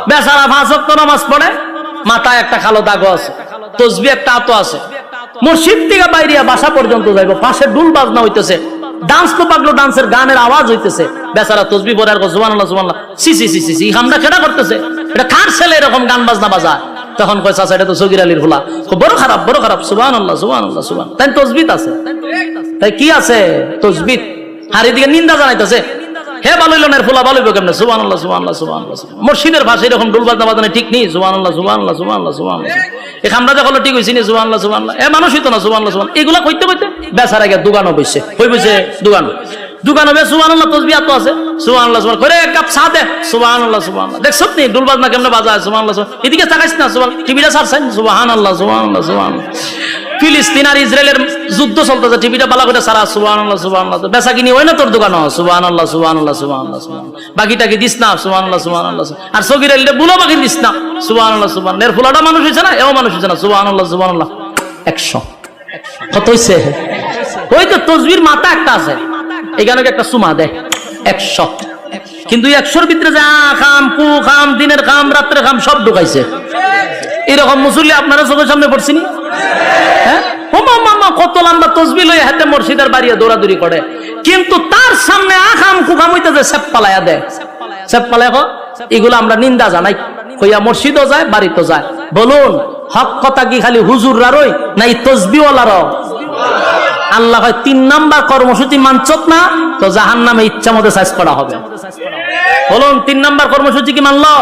বেচারা 5 ওয়াক্ত নামাজ পড়ে, মাথায় একটা কালো দাগ আছে, তাসবিহ একটা আতো আছে, মসজিদ থেকে বাইরিয়া বাসা পর্যন্ত যাইব, পাশে ডুল বাজনা হইতেছে, ডান্স তো পাগলো, ডান্সের গানের আওয়াজ হইতেছে, বেচারা তাসবিহ পড়ে আর সুবহানাল্লাহ সুবহানাল্লাহ, সি সি সি সি আমরা কেডা করতেছে, এটা কার ছেলে এরকম গান বাজনা বাজায়? তখন কয় চাচা এটা তো সগীর আলীর ভোলা, বড় খারাপ বড় খারাপ, সুবহানাল্লাহ সুবহানাল্লাহ সুবহান। তাই তাসবিহ আছে, তাই কি আছে তাসবিহ, আর এদিকে নিন্দা জানাইতেছে, হে ভালো হইল না ফুলা ভালো হইব কেমনে, সুবহানাল্লাহ সুবহানাল্লাহ সুবহানাল্লাহ। মসজিদের ভাষায় এরকম ডুল বাজনা বাজানো ঠিক নেই, সুবহানাল্লাহ সুবহানাল্লাহ সুবহানাল্লাহ সুবহানাল্লাহ। এই আমরা যখন ঠিক হইছি নি সুবহানাল্লাহ সুবহানাল্লাহ, এ মানুষ হইতো না সুবহানাল্লাহ সুবহান, এগুলা কইতে কইতে বেচারা গিয়া দোকানও বসছে, কই বসে দোকানে বে সুবহানাল্লাহ তাসবিহ তো আছে, সুবহানাল্লাহ সুবহান করে এক কাপ চা দে, সুবহানাল্লাহ সুবহানাল্লাহ। দেখছ নি ডুল বাজনা কেমনে বাজায়, সুবহানাল্লাহ সুবহান। এদিকে তাকাইছ না, সুবহানাল্লাহ টিভিটা ছাড়ছেন, সুবহানাল্লাহ সুবহানাল্লাহ সুবহানাল্লাহ। ফিলিস্তিন আর ইসরায়েলের যুদ্ধ চলতেছে, টিভিটা বালা করে সারা, সুবহানাল্লাহ সুবহানাল্লাহ। বেচা কিনি হয় না তোর দোকান, সুবহানাল্লাহ সুবহানাল্লাহ সুবহানাল্লাহ সুবহানাল্লাহ। বাকিটাকে দিস না, সুবহানাল্লাহ সুবহানাল্লাহ। আর সগীর আলীরে বুলো বাকি দিস না, সুবহানাল্লাহ সুবহানাল্লাহ। এর ফুলাটা মানুষ হইছে না, এও মানুষ হইছে না, সুবহানাল্লাহ সুবহানাল্লাহ। 100 কত হইছে? ওই তো তাসবিহর মাথা একটা আছে, এখানে একটা সুমা দেয় 100, কিন্তু 100-র ভিতরে যা খাম কু খাম, দিনের খাম রাত্রে খাম সব ঢুকাইছে। এরকম মুসল্লি আপনারা চোখের সামনে পড়ছিনি? হ্যাঁ, কত লম্বা তাসবিহ লইয়া হাতে মসজিদের বাড়িয়ে দৌড়াদৌড়ি করে, কিন্তু তার সামনে আখাম কুখাম হইতেছে সেপ পালাইয়া দেয়, সেপ পালাইয়া। এগুলো আমরা নিন্দা জানাই, হইয়া মসজিদও যায় বাড়িতেও যায়। বলুন হক কথা কি খালি হুজুররারই না এই তাসবিহওয়ালারও? আল্লাহ হয় 3 নাম্বার কর্মসূচি মানছত না তো জাহান্নামে ইচ্ছা মতো সাইজ করা হবে। বলুন 3 নাম্বার কর্মসূচি কি মানলো?